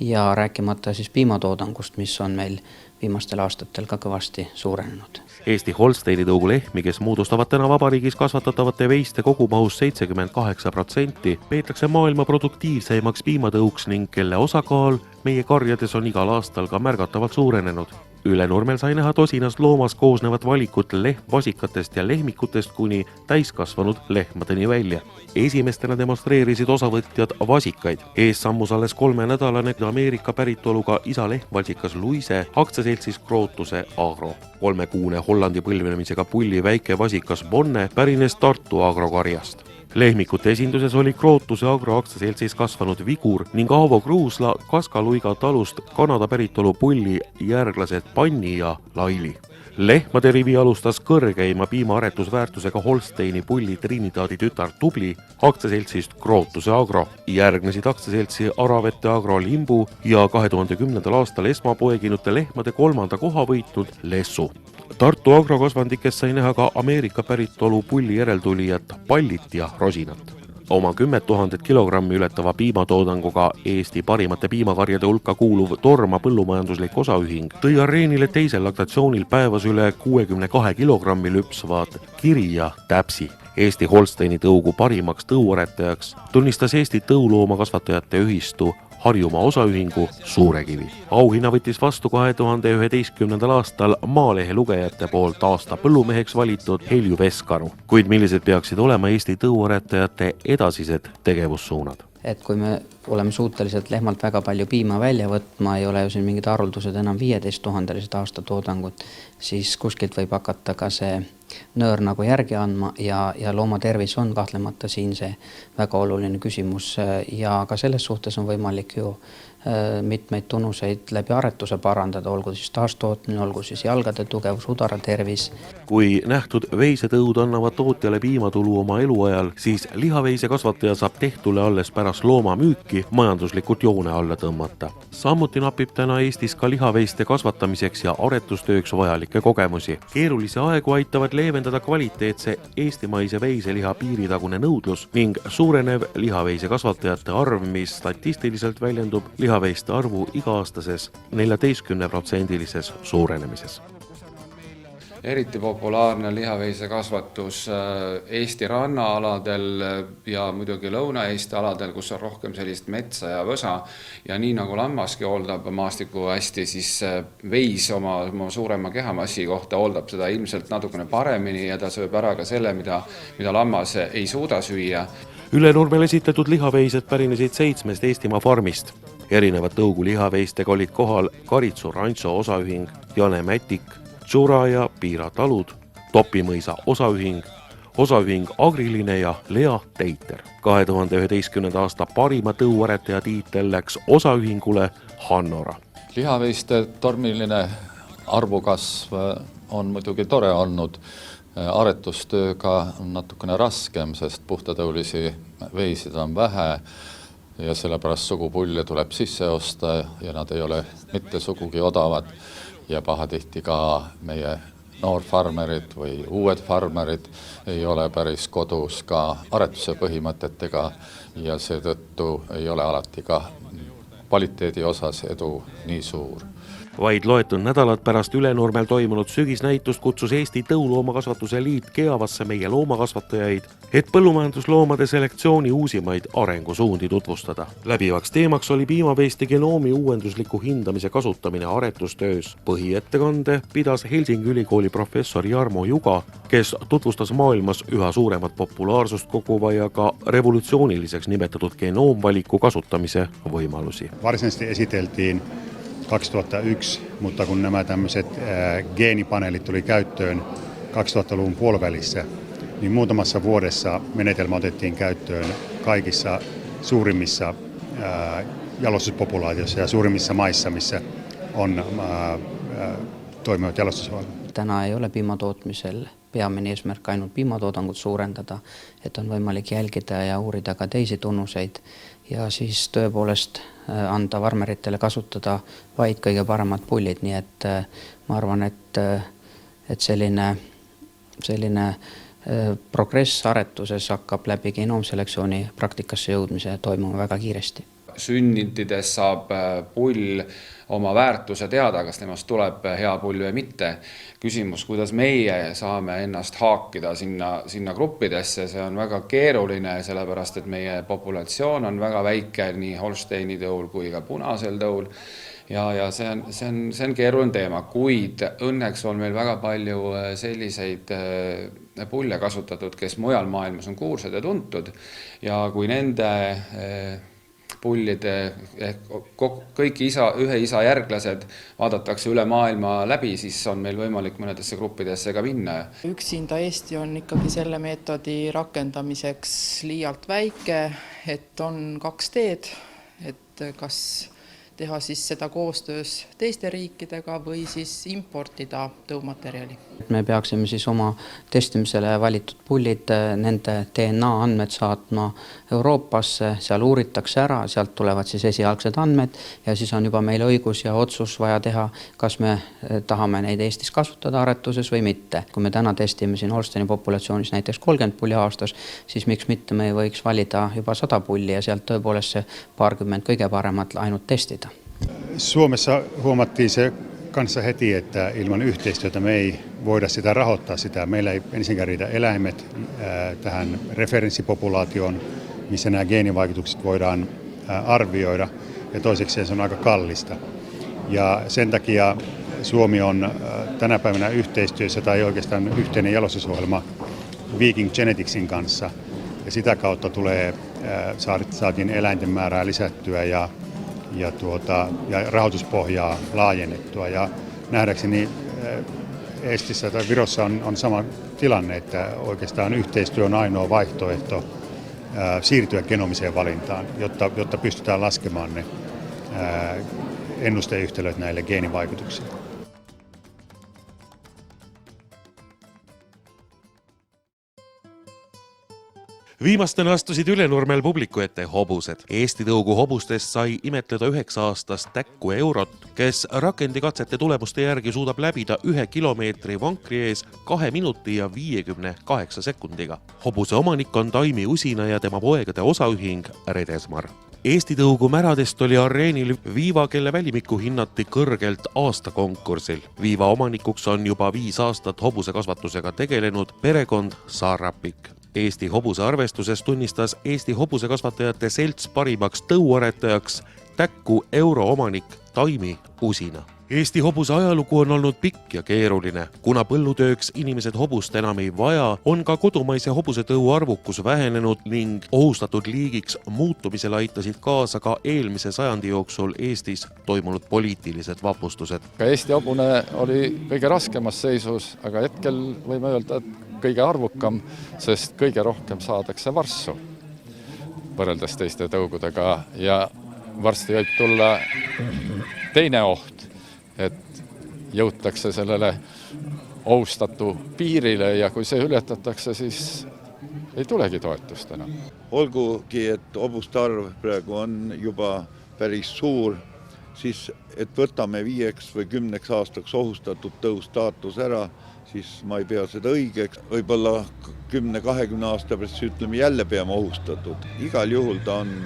ja rääkimata siis piimatoodangust, mis on meil viimastel aastatel ka kõvasti suurenenud. Eesti Holsteini tõugu lehmi, kes moodustavad täna vabariigis kasvatatavate veiste kogumahus 78%, peetakse maailma produktiivseimaks piimatõuks ning kelle osakaal meie karjades on igal aastal ka märgatavalt suurenenud. Ülenurmel sai näha tosinast loomas koosnevat valikut lehmvasikatest ja lehmikutest kuni täiskasvanud lehmadeni välja. Esimestena demonstreerisid osavõtjad vasikaid. Ees sammus alles 3-nädalane Ameerika päritoluga isa lehmvasikas Luise aktsiaseltsis Krootuse Agro. 3-kuune Hollandi põlvenemisega pulli väike vasikas Bonne pärines Tartu Agro karjast. Lehmikute esinduses oli Krootuse Agro aktsiaseltsis kasvanud Vigur ning Aavo Kruusla Kaskaluiga talust Kanada päritolu pulli järglased Panni ja Laili. Lehmade rivi alustas kõrgeima piimaaretusväärtusega Holsteini pulli Trinidadi tütar Tubli aktsiaseltsist Krootuse Agro. Järgnesid aktsiaseltsi Aravete Agro Limbu ja 2010. aastal esmapoeginute lehmade 3. koha võitnud Lessu. Tartu Agro kasvandikest sai näha ka Ameerika päritolu pulli järeltulijat Pallit ja Rosinat. Oma 10 000 kilogrammi ületava piimatoodanguga Eesti parimate piimakarjade hulka kuuluv Torma põllumajanduslik osaühing tõi areenile teisel laktatsioonil päevas üle 62 kilogrammi lüpsvad Kiri ja Täpsi. Eesti Holsteini tõugu parimaks tõuaretajaks tunnistas Eesti tõuloomakasvatajate ühistu Harjumaa osaühingu Suurekivi. Auhinna võttis vastu 2011. aastal Maalehe lugejate poolt aasta põllumeheks valitud Helju Veskaru. Kuid millised peaksid olema Eesti tõuaretajate edasised tegevussuunad? Et kui me oleme suutelised lehmalt väga palju piima välja võtma, ei ole ju siin mingid haruldused enam 15 000 aasta toodangut, siis kuskilt võib hakata ka see nöör nagu järgi andma ja looma tervis on kahtlemata siin see väga oluline küsimus ja ka selles suhtes on võimalik ju mitmeid tunnuseid läbi aretuse parandada, olgu siis taastootmine, olgu siis jalgade tugevus, udara tervis. Kui nähtud veisetõud annavad tootjale piimatulu oma eluajal, siis lihaveise kasvataja saab tehtule alles pärast looma müüki majanduslikult joone alla tõmmata. Samuti napib täna Eestis ka lihaveiste kasvatamiseks ja aretustööks vajalikke kogemusi. Keerulisi aegu aitavad leevendada kvaliteetse eestimaise veiseliha piiritagune nõudlus ning suurenev lihaveise kasvatajate arv, mis statistiliselt väljendub lihaveiste arvu iga-aastases 14% suurenemises. Eriti populaarne lihaveise kasvatus Eesti rannaaladel ja muidugi Lõuna-Eesti aladel, kus on rohkem sellist metsa ja võsa. Ja nii nagu lammaski hooldab maastikku hästi, siis veis oma suurema kehamassi kohta hooldab seda ilmselt natukene paremini ja ta sööb ära ka selle, mida lammas ei suuda süüa. Ülenurmel esitletud lihaveised pärinesid 7 Eestimaa farmist. Erinevad tõugu lihaveistega olid kohal Karitsu Rantso osaühing, Jane Mätik, Tšura ja Piira talud, Topimõisa osaühing, osaühing Agriline ja Lea Teiter. 2011. aasta parima tõuaretaja tiitel läks osaühingule Hannora. Lihaveiste tormiline arvukasv on muidugi tore olnud. Aretustööga on natukene raskem, sest puhtatõulisi veisid on vähe ja sellepärast sugupulle tuleb sisse osta ja nad ei ole mitte sugugi odavad ja pahatihti ka meie noorfarmerid või uued farmerid ei ole päris kodus ka aretuse põhimõtetega ja seetõttu ei ole alati ka kvaliteedi osas edu nii suur. Vaid loetud nädalad pärast Ülenurmel toimunud sügisnäitust kutsus Eesti Tõuloomakasvatuse Liit Keavasse meie loomakasvatajaid, et põllumajandusloomade selektsiooni uusimaid arengusuundi tutvustada. Läbivaks teemaks oli piimaveiste genoomi uuendusliku hindamise kasutamine aretustöös. Põhiettekande pidas Helsingi Ülikooli professor Jarmo Juga, kes tutvustas maailmas üha suuremat populaarsust koguva ja ka revolutsiooniliseks nimetatud genoomvaliku kasutamise võimalusi. Varsinaisesti esiteltiin 2001, mutta kun nämä tämmöiset geenipaneelit tuli käyttöön 2000-luvun puolivälissä, niin muutamassa vuodessa menetelmä otettiin käyttöön kaikissa suurimmissa jalostuspopulaatioissa ja suurimmissa maissa, missä on toimivat jalostusohjelmat. Täna ei ole piimatootmisel peamine eesmärk ainult piimatoodangut suurendada, et on võimalik jälgida ja uurida ka teisi tunnuseid ja siis tõepoolest anda farmeritele kasutada vaid kõige paremad pullid, nii et ma arvan, et selline progress aretuses hakkab läbi genoomselektsiooni praktikasse jõudmise toimuma väga kiiresti. Sünnides saab pull oma väärtuse teada, kas temast tuleb hea pull või mitte. Küsimus, kuidas meie saame ennast haakida sinna gruppidesse, see on väga keeruline, sellepärast et meie populatsioon on väga väike nii Holsteini tõul kui ka punasel tõul. Ja see on keeruline teema, kuid õnneks on meil väga palju selliseid pulle kasutatud, kes mujal maailmas on kuulsad ja tuntud ja kui nende pullide ehk kõik ühe isa järglased vaadatakse üle maailma läbi, siis on meil võimalik mõnedesse gruppidesse ka minna. Üksinda Eesti on ikkagi selle meetodi rakendamiseks liialt väike, et on 2 teed, et kas teha siis seda koostöös teiste riikidega või siis importida tõumaterjali. Me peaksime siis oma testimisele valitud pullid, nende DNA andmed saatma Euroopasse, seal uuritakse ära, sealt tulevad siis esialgsed andmed ja siis on juba meil õigus ja otsus vaja teha, kas me tahame neid Eestis kasutada aretuses või mitte. Kui me täna testime siin Holsteini populatsioonis näiteks 30 pulli aastas, siis miks mitte me võiks valida juba 100 pulli ja sealt tõepoolest see paarkümmend kõige paremat ainult testida. Suomessa huomattiin se kanssa heti, että ilman yhteistyötä me ei voida sitä rahoittaa sitä. Meillä ei ensinkään riitä eläimet tähän referenssipopulaatioon, missä nämä geenivaikutukset voidaan arvioida, ja toiseksi se on aika kallista. Ja sen takia Suomi on tänä päivänä yhteistyössä tai oikeastaan yhteinen jalostusohjelma Viking Geneticsin kanssa, ja sitä kautta saatiin eläinten määrää lisättyä ja rahoituspohjaa laajennettua. Ja nähdäkseni Estissä tai Virossa on sama tilanne, että oikeastaan yhteistyö on ainoa vaihtoehto siirtyä genomiseen valintaan, jotta pystytään laskemaan ne ennusteyhtälöt näille geenivaikutuksille. Viimastena astusid Ülenurmel publiku ette hobused. Eesti tõugu hobustest sai imetleda 9-aastast Täkku Eurot, kes rakendikatsete tulemuste järgi suudab läbida 1 kilomeetri vankri ees 2 minuti ja 58 sekundiga. Hobuse omanik on Taimi Usina ja tema poegade osaühing Redesmar. Eesti tõugu märadest oli areenil Viiva, kelle välimikku hinnati kõrgelt aastakonkursil. Viiva omanikuks on juba 5 aastat hobuse kasvatusega tegelenud perekond Saarapik. Eesti hobuse arvestuses tunnistas Eesti hobusekasvatajate selts parimaks tõuaretajaks Täkku Euro omanik Taimi Usina. Eesti hobuse ajalugu on olnud pikk ja keeruline. Kuna põllutööks inimesed hobust enam ei vaja, on ka kodumaise hobusetõu arvukus vähenenud ning ohustatud liigiks muutumisele aitasid kaasa ka eelmise sajandi jooksul Eestis toimunud poliitilised vapustused. Ka Eesti hobune oli kõige raskemas seisus, aga hetkel võime öelda, et kõige arvukam, sest kõige rohkem saadakse varssu võrreldes teiste tõugudega ja varsti võib tulla teine oht, et jõutakse sellele ohustatu piirile ja kui see ületatakse, siis ei tulegi toetust enam. Olgugi, et hobuste arv praegu on juba päris suur, siis et võtame 5 või 10 aastaks ohustatud tõustaatus ära, siis ma ei pea seda õigeks. Võib-olla 10-20 aasta pärast ütleme jälle peame ohustatud. Igal juhul ta on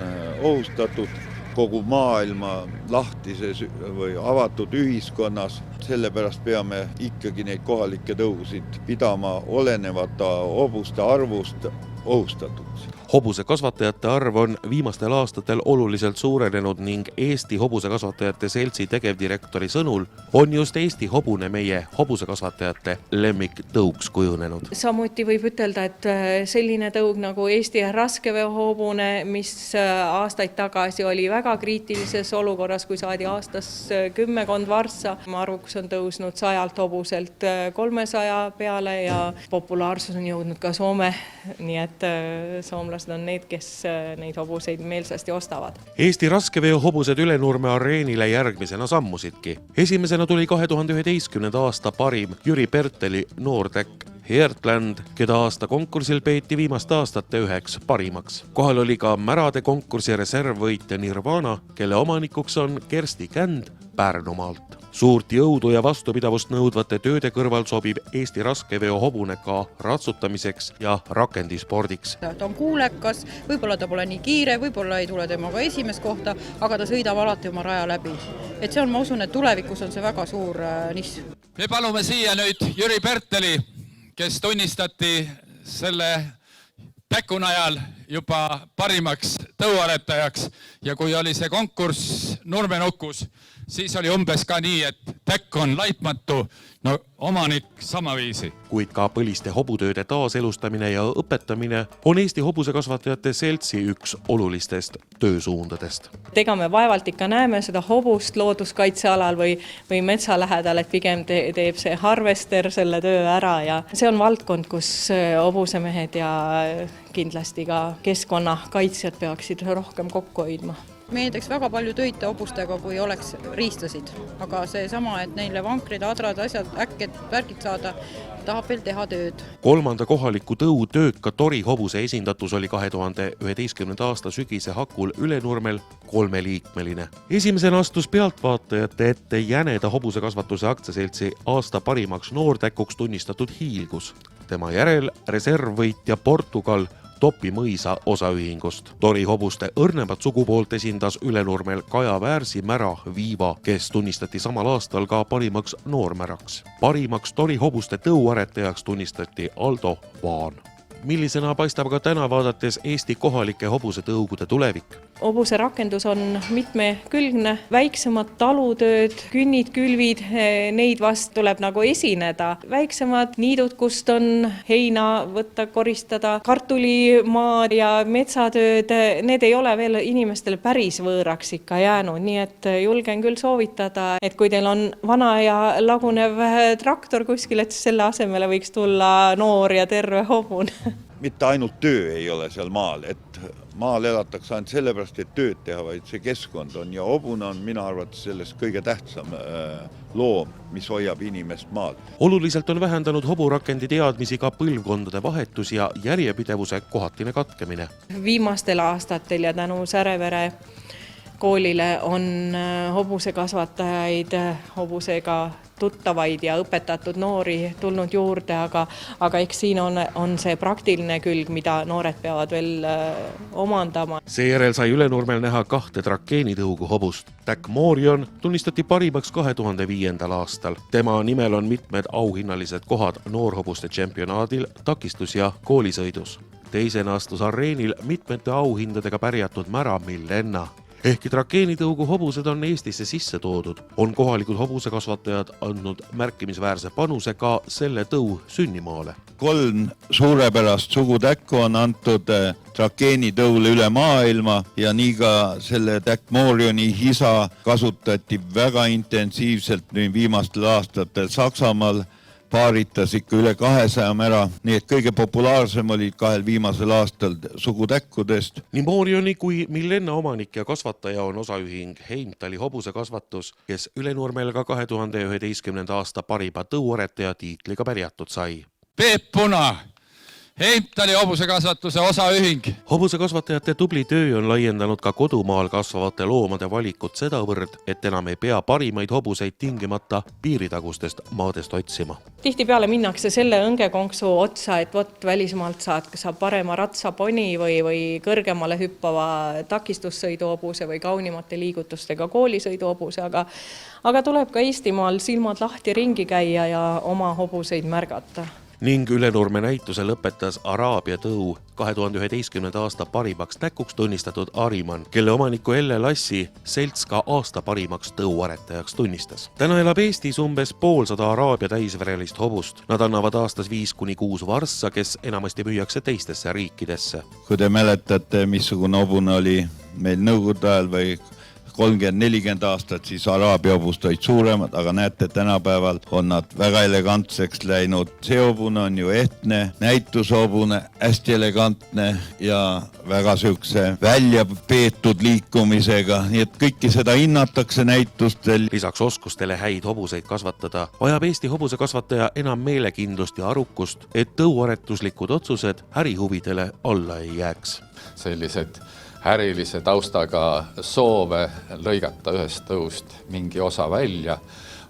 ohustatud kogu maailma lahtises või avatud ühiskonnas. Sellepärast peame ikkagi neid kohalikke tõusid pidama olenevata hobuste arvust ohustatud. Hobusekasvatajate arv on viimastel aastatel oluliselt suurenenud ning Eesti Hobusekasvatajate Seltsi tegevdirektori sõnul on just Eesti hobune meie hobusekasvatajate lemmiktõuks kujunenud. Samuti võib ütelda, et selline tõug nagu Eesti raskeveohobune, mis aastaid tagasi oli väga kriitilises olukorras, kui saadi aastas 10 varssa. Arvukus on tõusnud 100 hobuselt 300 peale ja populaarsus on jõudnud ka Soome, nii et soomlased on need, kes neid hobuseid meelsasti ostavad. Eesti raskeveohobused Ülenurme areenile järgmisena sammusidki. Esimesena tuli 2011. aasta parim Jüri Perteli noortäkk Heartland, keda aasta konkursil peeti viimaste aastate üheks parimaks. Kohal oli ka märade konkursi reservvõitja Nirvana, kelle omanikuks on Kersti Känd Pärnumaalt. Suurt jõudu ja vastupidavust nõudvate tööde kõrval sobib Eesti raskeveohobune ka ratsutamiseks ja rakendispordiks. Ta on kuulekas, võib-olla ta pole nii kiire, võib-olla ei tule temaga esimest kohta, aga ta sõidab alati oma raja läbi. Et see on, ma usun, et tulevikus on see väga suur niss. Me palume siia nüüd Jüri Perteli, kes tunnistati selle täkun ajal juba parimaks tõuaretajaks ja kui oli see konkurss Nurmenukus, siis oli umbes ka nii, et täkk on laitmatu, no omanik samaviisi. Kuid ka põliste hobutööde taaselustamine ja õpetamine on Eesti Hobusekasvatajate Seltsi üks olulistest töösuundadest. Ega me vaevalt ikka näeme seda hobust looduskaitsealal või metsa lähedal, et pigem teeb see harvester selle töö ära ja see on valdkond, kus hobusemehed ja kindlasti ka keskkonnakaitsjad peaksid rohkem kokku hoidma. Meeldaks väga palju töid hobustega, kui oleks riistasid, aga see sama, et neile vankrid, adrad, asjad, äkked, värgid saada, tahab veel teha tööd. 3. kohaliku tõu tööka Tori hobuse esindatus oli 2011. aasta sügise hakul Ülenurmel 3-liikmeline. Esimesena astus pealtvaatajate ette Jäneda hobusekasvatuse aktsiaseltsi aasta parimaks noortäkuks tunnistatud Hiilgus. Tema järel reservvõitja Portugal Topi mõisa osaühingust. Tori hobuste õrnemat sugupoolt esindas Ülenurmel Kaja Väärsi mära Viiva, kes tunnistati samal aastal ka parimaks noormäraks. Parimaks Tori hobuste tõuaretajaks tunnistati Aldo Vaan. Millisena paistab ka täna vaadates Eesti kohalike hobusetõugude tulevik? Hobuse rakendus on mitmekülgne, väiksemad talutööd, künnid, külvid, neid vast tuleb nagu esineda. Väiksemad niidud, kust on heina võtta, koristada, kartulimaad ja metsatööd, need ei ole veel inimestele päris võõraks ikka jäänud, nii et julgen küll soovitada, et kui teil on vana ja lagunev traktor kuskil, et selle asemele võiks tulla noor ja terve hobune. Mitte ainult töö ei ole seal maal, et maal elatakse ainult sellepärast, et tööd teha, vaid see keskkond on ja hobune on minu arvates sellest kõige tähtsam loom, mis hoiab inimest maal. Oluliselt on vähendanud hoburakendi teadmisi ka põlvkondade vahetus ja järjepidevuse kohatine katkemine. Viimastel aastatel ja tänu Särevere koolile on hobusekasvatajaid, hobusega tuttavaid ja õpetatud noori tulnud juurde, aga eks siin on see praktiline külg, mida noored peavad veel omandama. Seejärel sai Ülenurmel näha 2 trakeenitõugu hobust. Täkk Moorion tunnistati parimaks 2005. aastal. Tema nimel on mitmed auhinnalised kohad noorhobuste tšempionaadil, takistus- ja koolisõidus. Teisena astus areenil mitmete auhindadega pärjatud mära Millenna. Ehkki trakeenitõugu hobused on Eestisse sisse toodud, on kohalikud hobusekasvatajad andnud märkimisväärse panuse ka selle tõu sünnimaale. 3 suurepärast sugutäkku on antud trakeenitõule üle maailma ja nii ka selle täkk Morioni isa kasutati väga intensiivselt viimastel aastatel Saksamaal. Paaritas ikka üle 200 mära, nii et kõige populaarsem oli 2 viimasel aastal sugutäkkudest. Nii Morioni kui Millenna omanik ja kasvataja on osaühing Heimtali hobusekasvatus, kes Ülenurmel ka 2011. aasta parima tõuaretaja tiitliga pärjatud sai. Peep Puna, Heimtali hobusekasvatuse osaühing. Hobusekasvatajate tubli töö on laiendanud ka kodumaal kasvavate loomade valikut sedavõrd, et enam ei pea parimaid hobuseid tingimata piiritagustest maadest otsima. Tihtipeale minnakse selle õngekonksu otsa, et vot välismaalt saab parema ratsaponi või kõrgemale hüppava takistussõiduhobuse või kaunimate liigutustega koolisõiduhobuse, aga tuleb ka Eestimaal silmad lahti ringi käia ja oma hobuseid märgata. Ning Ülenurme näituse lõpetas Araabia tõu 2011. aasta parimaks näkuks tunnistatud Ariman, kelle omaniku Elle Lassi selts ka aasta parimaks tõuaretajaks tunnistas. Täna elab Eestis umbes 500 Araabia täisverelist hobust. Nad annavad aastas 5-6 varssa, kes enamasti müüakse teistesse riikidesse. Kui te mäletate, missugune hobune oli meil nõukogude ajal või 30-40 aastat, siis Araabia hobust olid suuremad, aga näete, tänapäeval on nad väga elegantseks läinud. See hobune on ju ehtne, näitushobune, hästi elegantne ja väga sihukese välja peetud liikumisega, nii et kõiki seda hinnatakse näitustel. Lisaks oskustele häid hobuseid kasvatada, vajab Eesti hobusekasvataja enam meelekindlust ja arukust, et tõuaretuslikud otsused ärihuvidele alla ei jääks. Sellised ärilise taustaga soove lõigata ühest tõust mingi osa välja,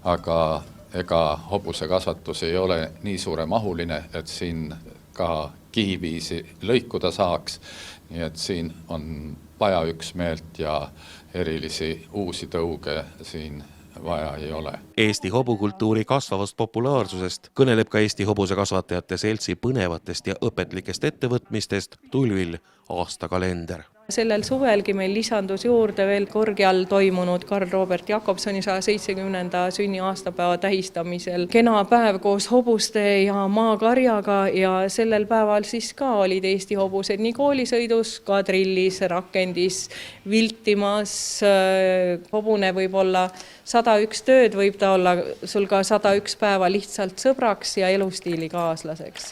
aga ega hobusekasvatus ei ole nii suuremahuline, et siin ka kihiviisi lõikuda saaks. Nii et siin on vaja üksmeelt ja erilisi uusi tõuge siin vaja ei ole. Eesti hobukultuuri kasvavast populaarsusest kõneleb ka Eesti hobusekasvatajate seltsi põnevatest ja õpetlikest ettevõtmistest Tulvil aastakalender. Sellel suvelgi meil lisandus juurde veel Korgjal toimunud Karl Robert Jakobsoni 170. sünniaastapäeva tähistamisel. Kena päev koos hobuste ja maakarjaga ja sellel päeval siis ka olid Eesti hobused nii koolisõidus, ka trillis, rakendis, viltimas. Hobune võib olla 101 tööd, võib ta olla sul ka 101 päeva lihtsalt sõbraks ja elustiili kaaslaseks.